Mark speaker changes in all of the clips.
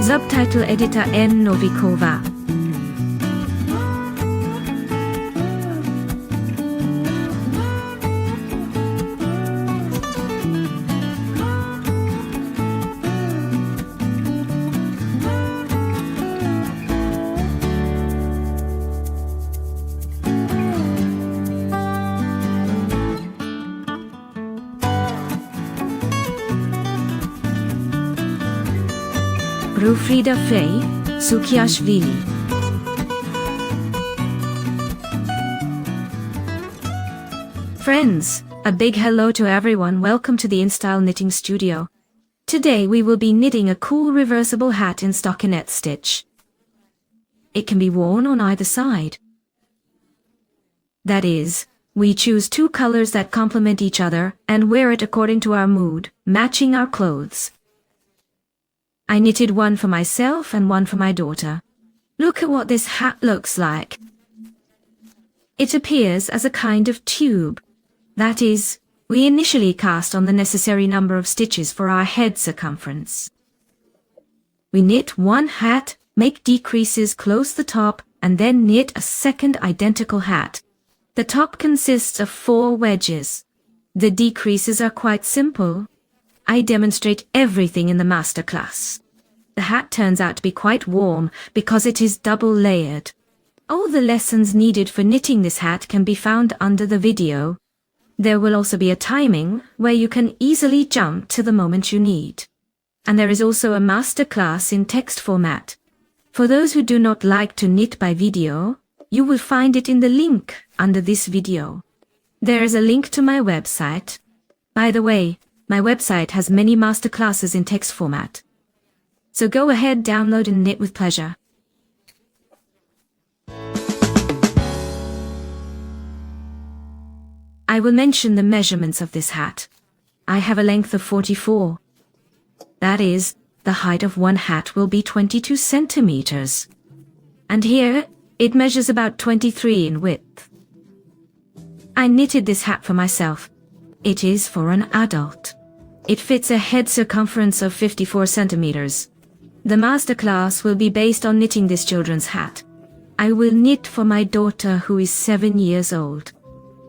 Speaker 1: Subtitle Editor N. Novikova. Rufrida Fey, Sukiashvili. Friends, a big hello to everyone. Welcome to the InStyle Knitting Studio. Today we will be knitting a cool reversible hat in stockinette stitch. It can be worn on either side. That is, we choose two colors that complement each other and wear it according to our mood, matching our clothes. I knitted one for myself and one for my daughter. Look at what this hat looks like. It appears as a kind of tube. That is, we initially cast on the necessary number of stitches for our head circumference. We knit one hat, make decreases, close the top, and then knit a second identical hat. The top consists of 4 wedges. The decreases are quite simple. I demonstrate everything in the masterclass. The hat turns out to be quite warm because it is double layered. All the lessons needed for knitting this hat can be found under the video. There will also be a timing where you can easily jump to the moment you need. And there is also a masterclass in text format. For those who do not like to knit by video, you will find it in the link under this video. There is a link to my website. By the way, my website has many masterclasses in text format. So go ahead, download and knit with pleasure. I will mention the measurements of this hat. I have a length of 44. That is, the height of one hat will be 22 centimeters. And here, it measures about 23 in width. I knitted this hat for myself. It is for an adult. It fits a head circumference of 54 centimeters. The masterclass will be based on knitting this children's hat. I will knit for my daughter who is 7 years old.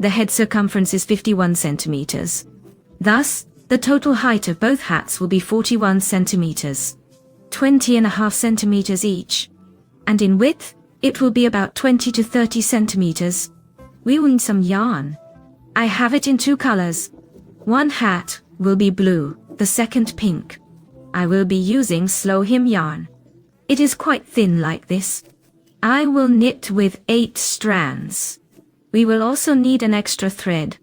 Speaker 1: The head circumference is 51 centimeters. Thus, the total height of both hats will be 41 centimeters, 20.5 centimeters each. And in width, it will be about 20 to 30 centimeters. We will need some yarn. I have it in 2 colors. One hat will be blue, the second pink. I will be using slow hem yarn. It is quite thin like this. I will knit with 8 strands. We will also need an extra thread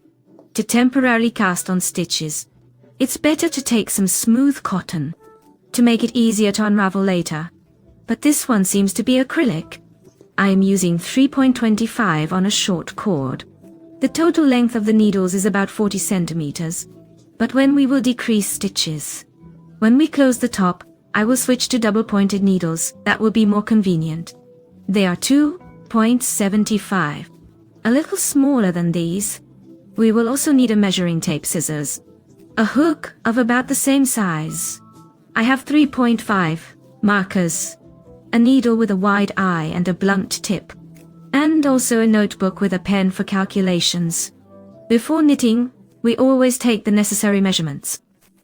Speaker 1: to temporarily cast on stitches. It's better to take some smooth cotton to make it easier to unravel later. But this one seems to be acrylic. I am using 3.25 on a short cord. The total length of the needles is about 40 centimeters. But when we will decrease stitches, when we close the top, I will switch to double-pointed needles. That will be more convenient. They are 2.75. A little smaller than these. We will also need a measuring tape, scissors, a hook of about the same size. I have 3.5 markers, a needle with a wide eye and a blunt tip, and also a notebook with a pen for calculations. Before knitting, we always take the necessary measurements.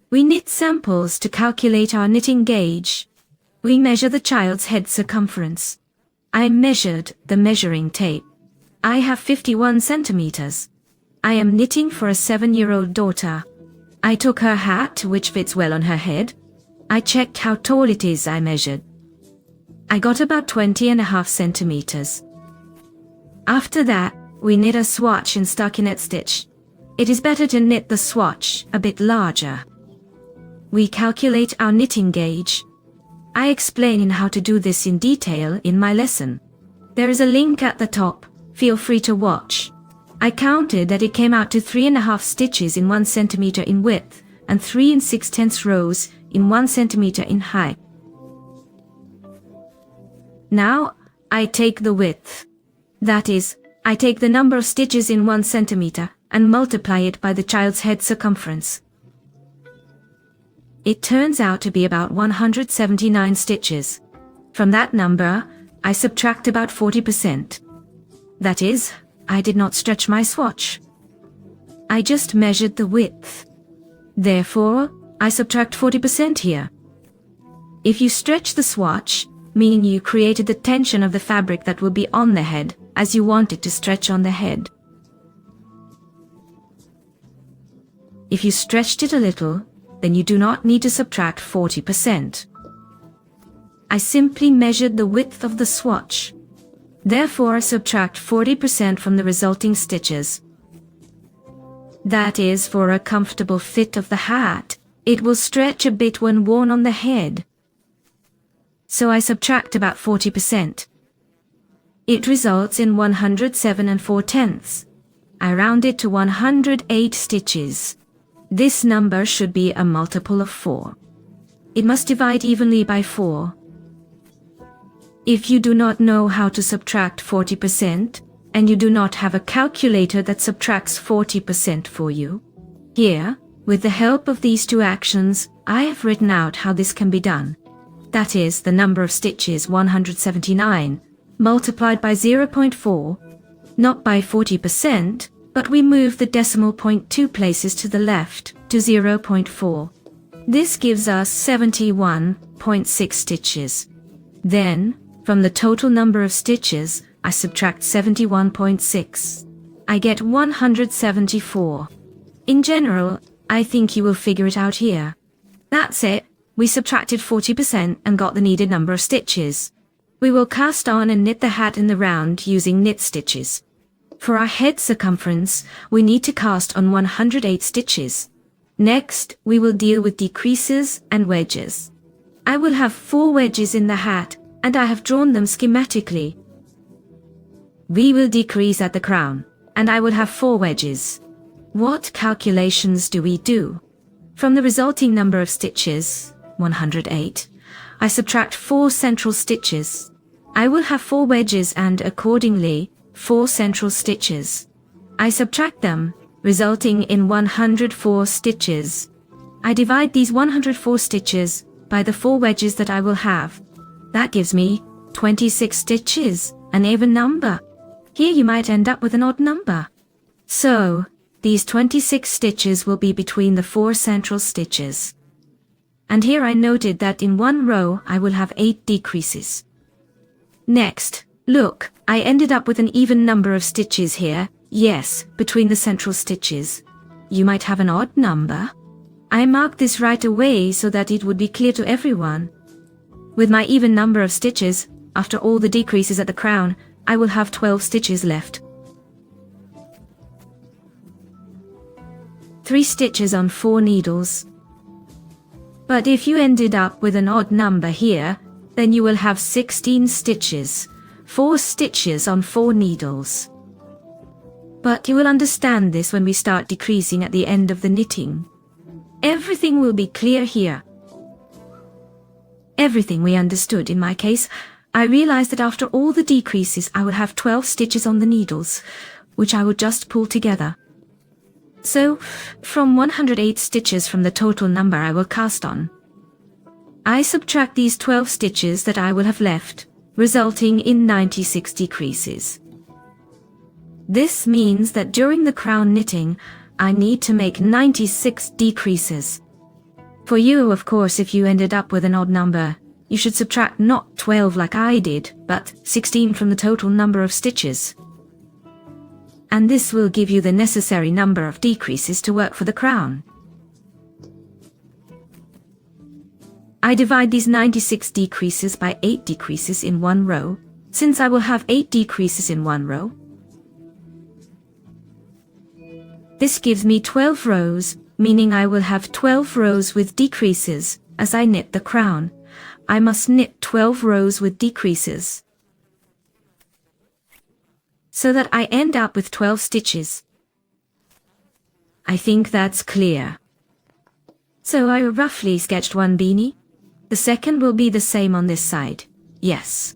Speaker 1: We knit samples to calculate our knitting gauge. We measure the child's head circumference. I measured the measuring tape. I have 51 centimeters. I am knitting for a 7-year-old daughter. I took her hat, which fits well on her head. I checked how tall it is. I measured. I got about 20.5 centimeters. After that, we knit a swatch in stockinette stitch. It is better to knit the swatch a bit larger. We calculate our knitting gauge. I explain how to do this in detail in my lesson. There is a link at the top. Feel free to watch. I counted that it came out to 3.5 stitches in 1 centimeter in width and 3 6/10 rows in 1 centimeter in height. Now, I take the width. That is, I take the number of stitches in 1 centimeter and multiply it by the child's head circumference. It turns out to be about 179 stitches. From that number, I subtract about 40%. That is, I did not stretch my swatch. I just measured the width. Therefore, I subtract 40% here. If you stretch the swatch, meaning you created the tension of the fabric that will be on the head, as you want it to stretch on the head. If you stretched it a little, then you do not need to subtract 40%. I simply measured the width of the swatch. Therefore, I subtract 40% from the resulting stitches. That is for a comfortable fit of the hat. It will stretch a bit when worn on the head. So I subtract about 40%. It results in 107 4/10. I round it to 108 stitches. This number should be a multiple of 4. It must divide evenly by 4. If you do not know how to subtract 40%, and you do not have a calculator that subtracts 40% for you, here, with the help of these two actions, I have written out how this can be done. That is, the number of stitches 179, multiplied by 0.4, not by 40%, but we move the decimal point 2 places to the left, to 0.4. This gives us 71.6 stitches. Then, from the total number of stitches, I subtract 71.6. I get 174. In general, I think you will figure it out here. That's it. We subtracted 40% and got the needed number of stitches. We will cast on and knit the hat in the round using knit stitches. For our head circumference, we need to cast on 108 stitches. Next, we will deal with decreases and wedges. I will have 4 wedges in the hat, and I have drawn them schematically. We will decrease at the crown, and I will have 4 wedges. What calculations do we do? From the resulting number of stitches, 108, I subtract 4 central stitches. I will have 4 wedges and, accordingly, 4 central stitches. I subtract them, resulting in 104 stitches. I divide these 104 stitches by the 4 wedges that I will have. That gives me 26 stitches, an even number. Here you might end up with an odd number. So, these 26 stitches will be between the 4 central stitches. And here I noted that in one row I will have 8 decreases. Next, look, I ended up with an even number of stitches here, yes, between the central stitches. You might have an odd number. I marked this right away so that it would be clear to everyone. With my even number of stitches, after all the decreases at the crown, I will have 12 stitches left. 3 stitches on 4 needles. But if you ended up with an odd number here, then you will have 16 stitches, 4 stitches on 4 needles. But you will understand this when we start decreasing at the end of the knitting. Everything will be clear here. Everything we understood in my case. I realized that after all the decreases I would have 12 stitches on the needles, which I would just pull together. So, from 108 stitches from the total number I will cast on, I subtract these 12 stitches that I will have left, resulting in 96 decreases. This means that during the crown knitting, I need to make 96 decreases. For you, of course, if you ended up with an odd number, you should subtract not 12 like I did, but 16 from the total number of stitches. And this will give you the necessary number of decreases to work for the crown. I divide these 96 decreases by 8 decreases in one row, since I will have 8 decreases in one row. This gives me 12 rows, meaning I will have 12 rows with decreases. As I knit the crown, I must knit 12 rows with decreases, so that I end up with 12 stitches. I think that's clear. So I roughly sketched one beanie. The second will be the same on this side. Yes.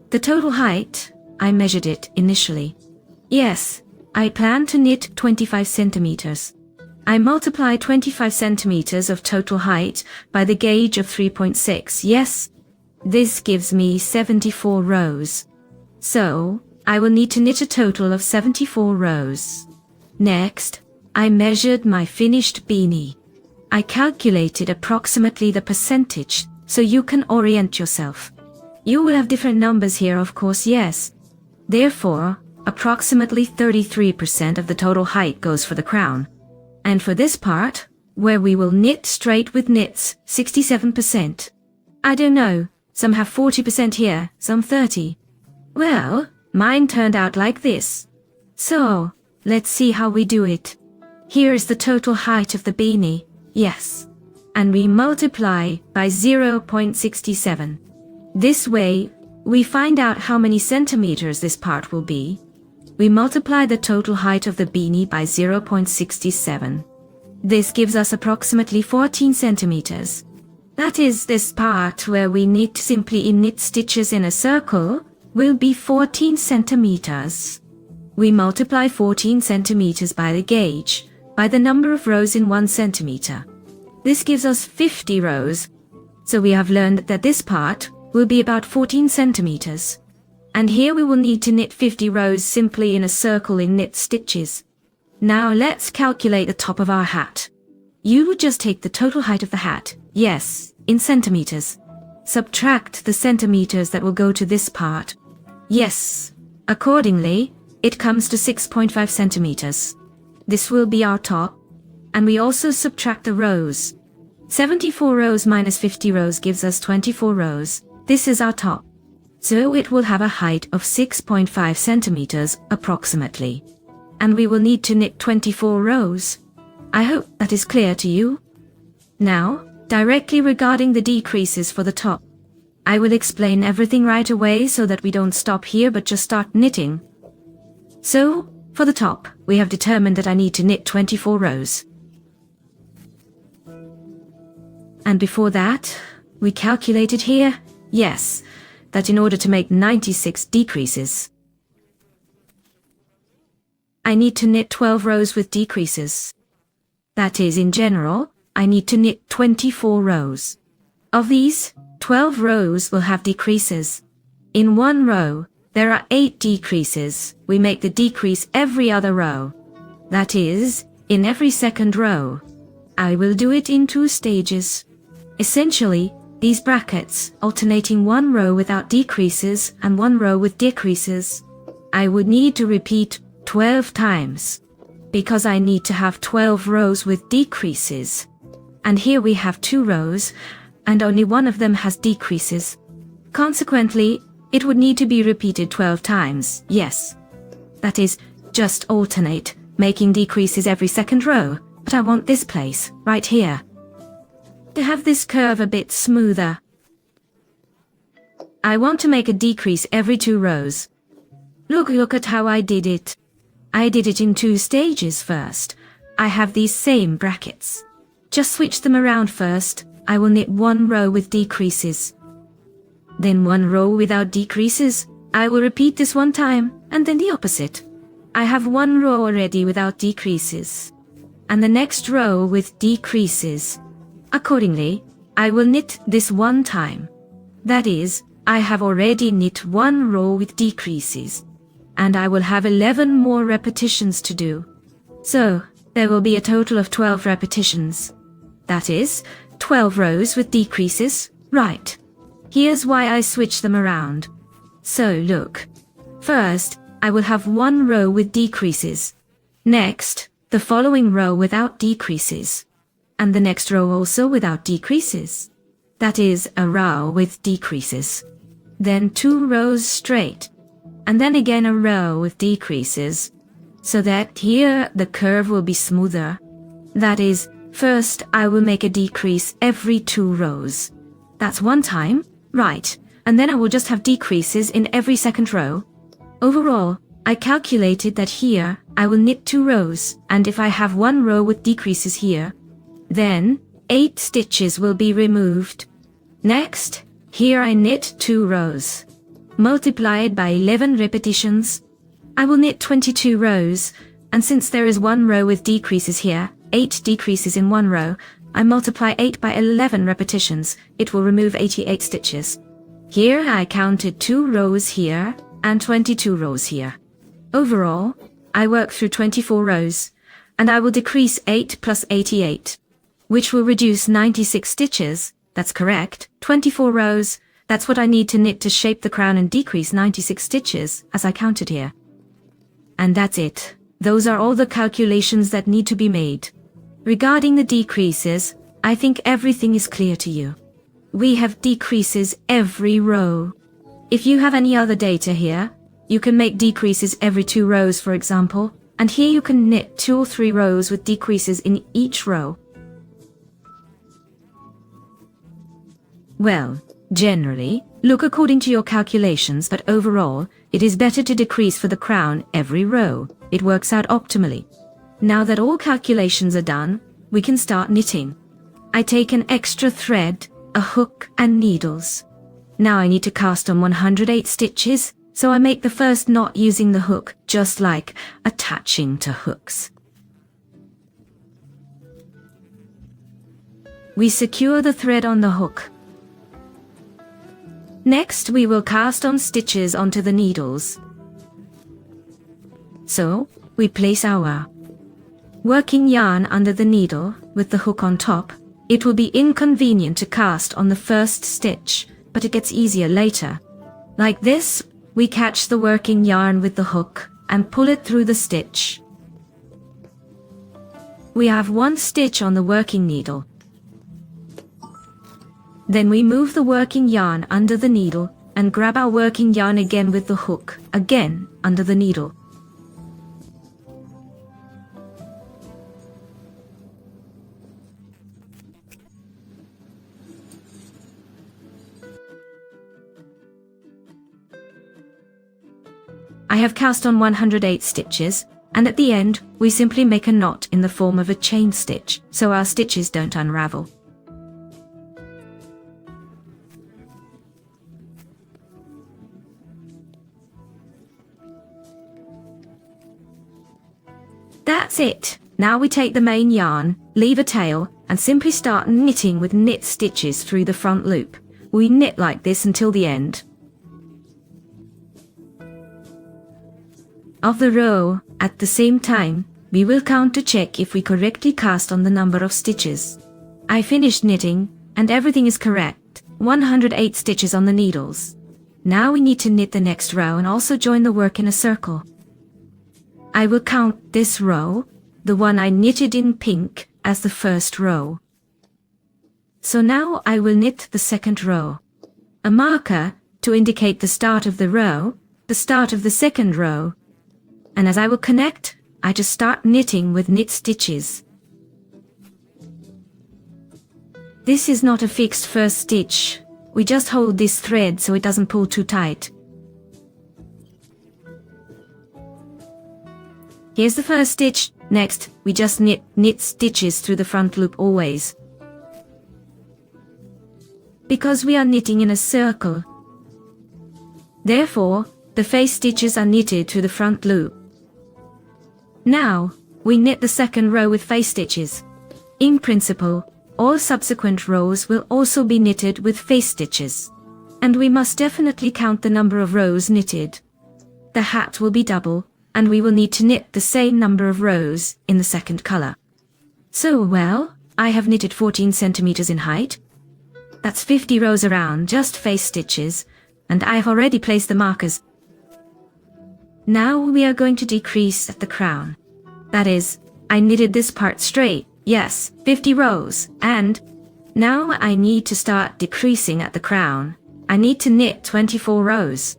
Speaker 1: The total height, I measured it initially. Yes, I plan to knit 25 centimeters. I multiply 25 centimeters of total height by the gauge of 3.6. Yes, this gives me 74 rows. So, I will need to knit a total of 74 rows. Next, I measured my finished beanie. I calculated approximately the percentage, so you can orient yourself. You will have different numbers here, of course, yes. Therefore, approximately 33% of the total height goes for the crown. And for this part, where we will knit straight with knits, 67%. I don't know, some have 40% here, some 30. Well, mine turned out like this. So, let's see how we do it. Here is the total height of the beanie, yes. And we multiply by 0.67. This way, we find out how many centimeters this part will be. We multiply the total height of the beanie by 0.67. This gives us approximately 14 centimeters. That is, this part where we knit simply in knit stitches in a circle will be 14 centimeters. We multiply 14 centimeters by the gauge, by the number of rows in 1 centimeter. This gives us 50 rows. So we have learned that this part will be about 14 centimeters. And here we will need to knit 50 rows simply in a circle in knit stitches. Now let's calculate the top of our hat. You would just take the total height of the hat, yes, in centimeters. Subtract the centimeters that will go to this part. Yes, accordingly, it comes to 6.5 centimeters. This will be our top. And we also subtract the rows. 74 rows minus 50 rows gives us 24 rows. This is our top. So it will have a height of 6.5 centimeters approximately. And we will need to knit 24 rows. I hope that is clear to you. Now, directly regarding the decreases for the top. I will explain everything right away so that we don't stop here but just start knitting. So, for the top, we have determined that I need to knit 24 rows. And before that, we calculated here, yes, that in order to make 96 decreases, I need to knit 12 rows with decreases. That is, in general, I need to knit 24 rows. Of these, 12 rows will have decreases. In one row, there are 8 decreases. We make the decrease every other row. That is, in every second row. I will do it in 2 stages. Essentially, these brackets, alternating one row without decreases and one row with decreases, I would need to repeat 12 times, because I need to have 12 rows with decreases. And here we have 2 rows, and only one of them has decreases. Consequently, it would need to be repeated 12 times, yes. That is, just alternate, making decreases every second row, but I want this place, right here, to have this curve a bit smoother. I want to make a decrease every 2 rows. Look at how I did it. I did it in 2 stages first. I have these same brackets. Just switch them around first. I will knit 1 row with decreases. Then 1 row without decreases. I will repeat this 1 time, and then the opposite. I have 1 row already without decreases. And the next row with decreases. Accordingly, I will knit this 1 time. That is, I have already knit 1 row with decreases. And I will have 11 more repetitions to do. So, there will be a total of 12 repetitions. That is, 12 rows with decreases, right. Here's why I switch them around. So look. First, I will have 1 row with decreases. Next, the following row without decreases. And the next row also without decreases. That is, a row with decreases. Then 2 rows straight. And then again a row with decreases. So that here the curve will be smoother. That is, first I will make a decrease every 2 rows. That's 1 time, right, and then I will just have decreases in every second row. Overall, I calculated that here I will knit 2 rows, and if I have 1 row with decreases here, then 8 stitches will be removed. Next, here I knit 2 rows. Multiplied by 11 repetitions, I will knit 22 rows, and since there is 1 row with decreases here, 8 decreases in one row. I multiply 8 by 11 repetitions. It will remove 88 stitches. Here I counted 2 rows here and 22 rows here. Overall, I work through 24 rows, and I will decrease 8 plus 88, which will reduce 96 stitches. That's correct. 24 rows. That's what I need to knit to shape the crown and decrease 96 stitches, as I counted here. And that's it. Those are all the calculations that need to be made. Regarding the decreases, I think everything is clear to you. We have decreases every row. If you have any other data here, you can make decreases every 2 rows, for example, and here you can knit 2 or 3 rows with decreases in each row. Well, generally, look according to your calculations, but overall, it is better to decrease for the crown every row. It works out optimally. Now that all calculations are done, we can start knitting. I take an extra thread, a hook and needles. Now I need to cast on 108 stitches, so I make the first knot using the hook, just like attaching to hooks. We secure the thread on the hook. Next, we will cast on stitches onto the needles. So, we place our working yarn under the needle with the hook on top. It will be inconvenient to cast on the first stitch, but it gets easier later. Like this, we catch the working yarn with the hook and pull it through the stitch. We have 1 stitch on the working needle. Then we move the working yarn under the needle and grab our working yarn again with the hook, again under the needle. I have cast on 108 stitches, and at the end, we simply make a knot in the form of a chain stitch, so our stitches don't unravel. That's it. Now we take the main yarn, leave a tail, and simply start knitting with knit stitches through the front loop. We knit like this until the end of the row. At the same time, we will count to check if we correctly cast on the number of stitches. I finished knitting, and everything is correct. 108 stitches on the needles. Now we need to knit the next row and also join the work in a circle. I will count this row, the one I knitted in pink, as the first row. So now I will knit the second row. A marker to indicate the start of the row, the start of the second row. And as I will connect, I just start knitting with knit stitches. This is not a fixed first stitch. We just hold this thread so it doesn't pull too tight. Here's the first stitch. Next, we just knit stitches through the front loop always. Because we are knitting in a circle, therefore, the face stitches are knitted through the front loop. Now, we knit the second row with face stitches. In principle, all subsequent rows will also be knitted with face stitches. And we must definitely count the number of rows knitted. The hat will be double, and we will need to knit the same number of rows in the second color. So, well, I have knitted 14 centimeters in height. That's 50 rows around just face stitches, and I have already placed the markers. Now we are going to decrease at the crown. That is, I knitted this part straight, yes, 50 rows, and now I need to start decreasing at the crown. I need to knit 24 rows.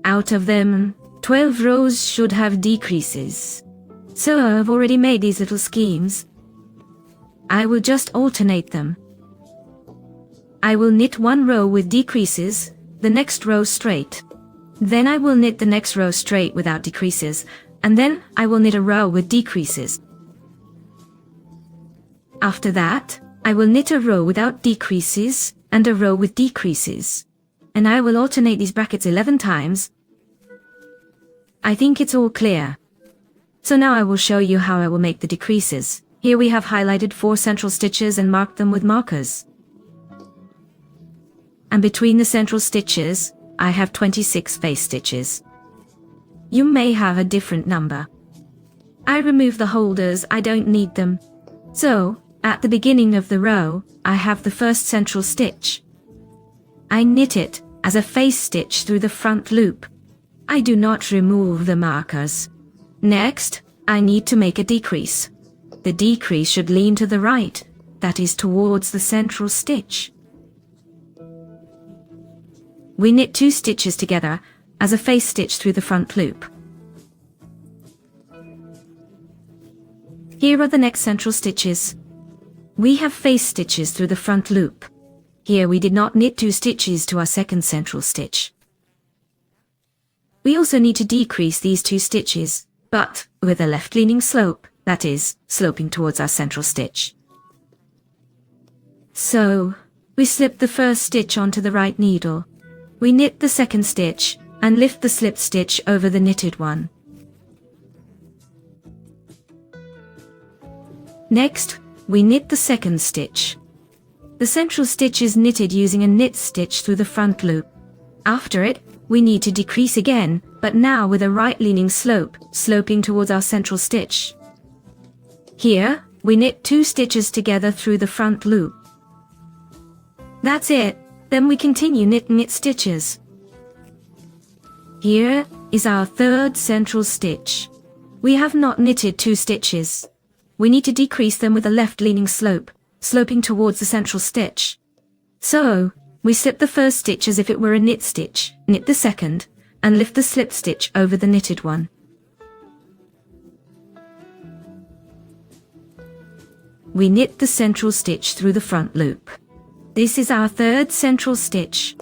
Speaker 1: Out of them, 12 rows should have decreases. So I've already made these little schemes. I will just alternate them. I will knit one row with decreases, the next row straight. Then I will knit the next row straight without decreases, and then I will knit a row with decreases. After that, I will knit a row without decreases, and a row with decreases. And I will alternate these brackets 11 times. I think it's all clear. So now I will show you how I will make the decreases. Here we have highlighted 4 central stitches and marked them with markers. And between the central stitches, I have 26 face stitches. You may have a different number. I remove the holders, I don't need them. So, at the beginning of the row, I have the first central stitch. I knit it as a face stitch through the front loop. I do not remove the markers. Next, I need to make a decrease. The decrease should lean to the right, that is towards the central stitch. We knit 2 stitches together as a face stitch through the front loop. Here are the next central stitches. We have face stitches through the front loop. Here we did not knit 2 stitches to our second central stitch. We also need to decrease these 2 stitches, but with a left-leaning slope, that is, sloping towards our central stitch. So, we slip the first stitch onto the right needle. We knit the second stitch, and lift the slip stitch over the knitted one. Next, we knit the second stitch. The central stitch is knitted using a knit stitch through the front loop. After it, we need to decrease again, but now with a right-leaning slope, sloping towards our central stitch. Here, we knit 2 stitches together through the front loop. That's it. Then we continue knit stitches. Here is our third central stitch. We have not knitted 2 stitches. We need to decrease them with a left-leaning slope, sloping towards the central stitch. So, we slip the first stitch as if it were a knit stitch, knit the second, and lift the slip stitch over the knitted one. We knit the central stitch through the front loop. This is our third central stitch.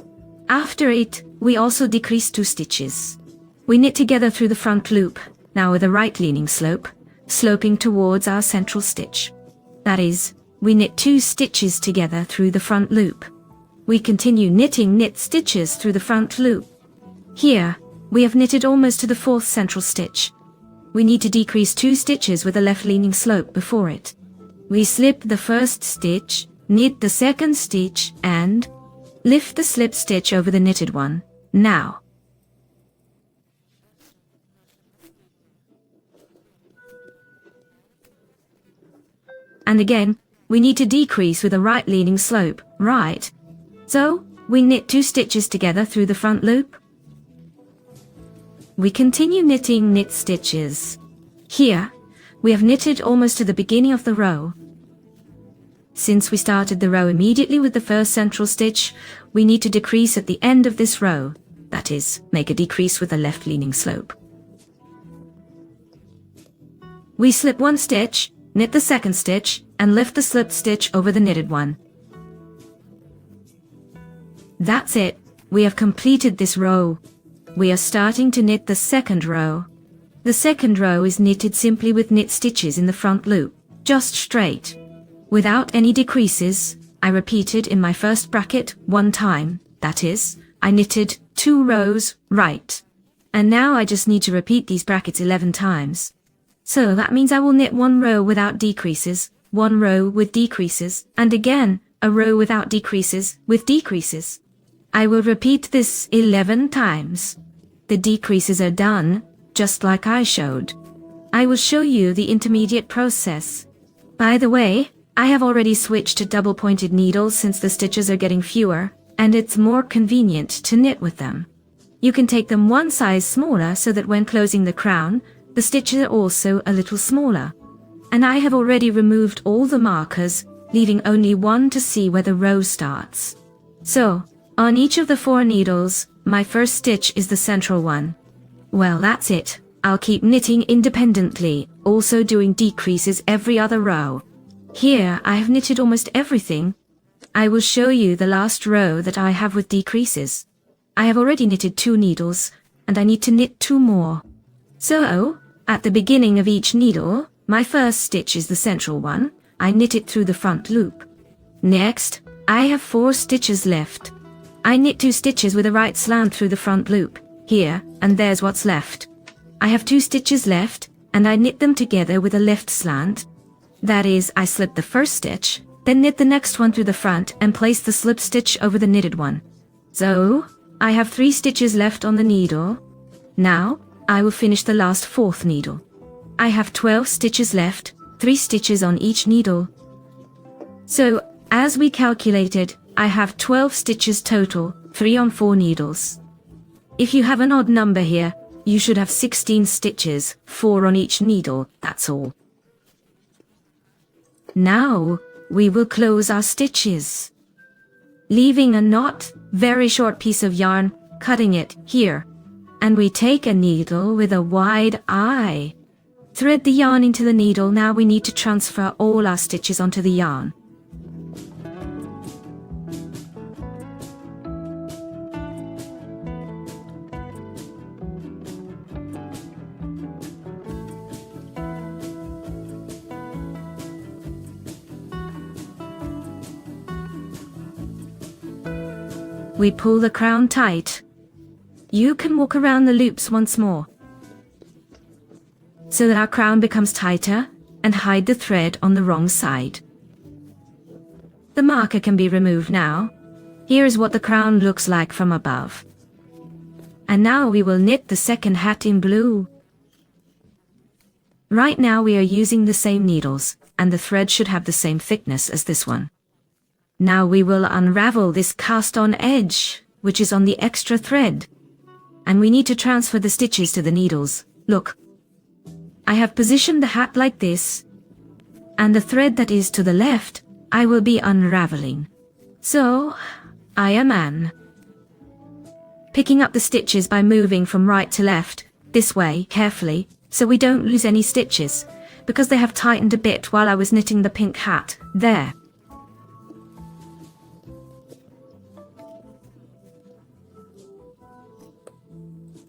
Speaker 1: After it, we also decrease 2 stitches. We knit together through the front loop, now with a right-leaning slope, sloping towards our central stitch. That is, we knit 2 stitches together through the front loop. We continue knit stitches through the front loop. Here, we have knitted almost to the 4th central stitch. We need to decrease 2 stitches with a left-leaning slope before it. We slip the first stitch, knit the second stitch, and lift the slip stitch over the knitted one. Now, and again, we need to decrease with a right-leaning slope, right? So, we knit 2 stitches together through the front loop. We continue knit stitches. Here, we have knitted almost to the beginning of the row. Since we started the row immediately with the first central stitch, we need to decrease at the end of this row, that is, make a decrease with a left-leaning slope. We slip 1 stitch, knit the second stitch, and lift the slip stitch over the knitted one. That's it, we have completed this row. We are starting to knit the second row. The second row is knitted simply with knit stitches in the front loop, just straight. Without any decreases, I repeated in my first bracket 1 time, that is, I knitted 2 rows, right. And now I just need to repeat these brackets 11 times. So that means I will knit 1 row without decreases, 1 row with decreases, and again, a row without decreases, with decreases. I will repeat this 11 times. The decreases are done, just like I showed. I will show you the intermediate process. By the way, I have already switched to double-pointed needles since the stitches are getting fewer, and it's more convenient to knit with them. You can take them 1 size smaller so that when closing the crown, the stitches are also a little smaller. And I have already removed all the markers, leaving only 1 to see where the row starts. So, on each of the 4 needles, my first stitch is the central one. Well, that's it. I'll keep knitting independently, also doing decreases every other row. Here, I have knitted almost everything. I will show you the last row that I have with decreases. I have already knitted 2 needles, and I need to knit 2 more. So, at the beginning of each needle, my first stitch is the central one. I knit it through the front loop. Next, I have 4 stitches left. I knit 2 stitches with a right slant through the front loop, here, and there's what's left. I have 2 stitches left, and I knit them together with a left slant. That is, I slip the first stitch, then knit the next one through the front and place the slip stitch over the knitted one. So, I have 3 stitches left on the needle. Now, I will finish the last 4th needle. I have 12 stitches left, 3 stitches on each needle. So, as we calculated, I have 12 stitches total, 3 on 4 needles. If you have an odd number here, you should have 16 stitches, 4 on each needle, that's all. Now, we will close our stitches. Leaving a not very short piece of yarn, cutting it here. And we take a needle with a wide eye. Thread the yarn into the needle. Now we need to transfer all our stitches onto the yarn. We pull the crown tight. You can walk around the loops once more, so that our crown becomes tighter, and hide the thread on the wrong side. The marker can be removed now. Here is what the crown looks like from above. And now we will knit the second hat in blue. Right now we are using the same needles, and the thread should have the same thickness as this one. Now we will unravel this cast-on edge, which is on the extra thread. And we need to transfer the stitches to the needles. Look. I have positioned the hat like this, and the thread that is to the left, I will be unraveling. So, I am Anne. Picking up the stitches by moving from right to left, this way, carefully, so we don't lose any stitches, because they have tightened a bit while I was knitting the pink hat. There.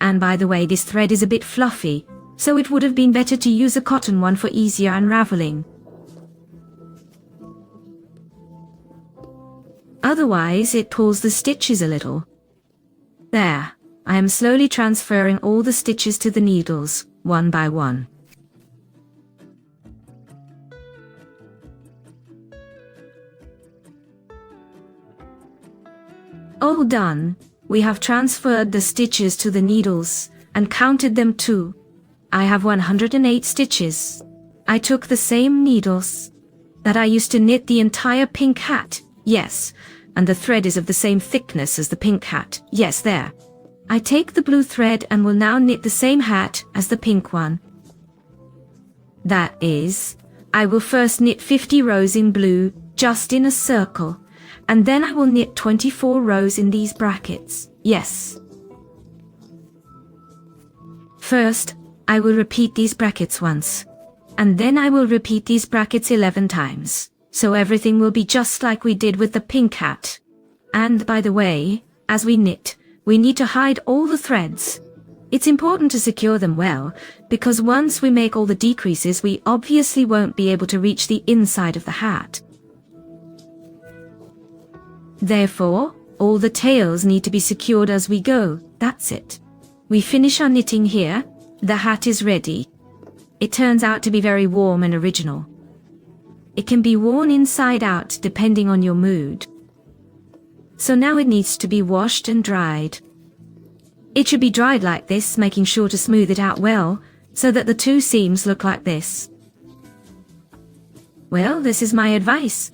Speaker 1: And by the way, this thread is a bit fluffy, so it would have been better to use a cotton one for easier unraveling. Otherwise, it pulls the stitches a little. There, I am slowly transferring all the stitches to the needles, one by one. All done. We have transferred the stitches to the needles, and counted them too. I have 108 stitches. I took the same needles that I used to knit the entire pink hat, yes, and the thread is of the same thickness as the pink hat, yes, there. I take the blue thread and will now knit the same hat as the pink one. That is, I will first knit 50 rows in blue, just in a circle. And then I will knit 24 rows in these brackets, yes. First, I will repeat these brackets once, and then I will repeat these brackets 11 times, so everything will be just like we did with the pink hat. And by the way, as we knit, we need to hide all the threads. It's important to secure them well, because once we make all the decreases, we obviously won't be able to reach the inside of the hat. Therefore, all the tails need to be secured as we go, that's it. We finish our knitting here, the hat is ready. It turns out to be very warm and original. It can be worn inside out depending on your mood. So now it needs to be washed and dried. It should be dried like this, making sure to smooth it out well, so that the 2 seams look like this. Well, this is my advice.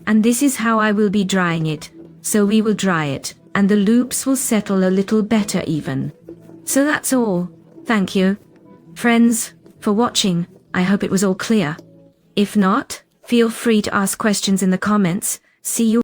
Speaker 1: And this is how I will be drying it. So we will dry it, and the loops will settle a little better even. So that's all. Thank you, friends, for watching. I hope it was all clear. If not, feel free to ask questions in the comments. See you.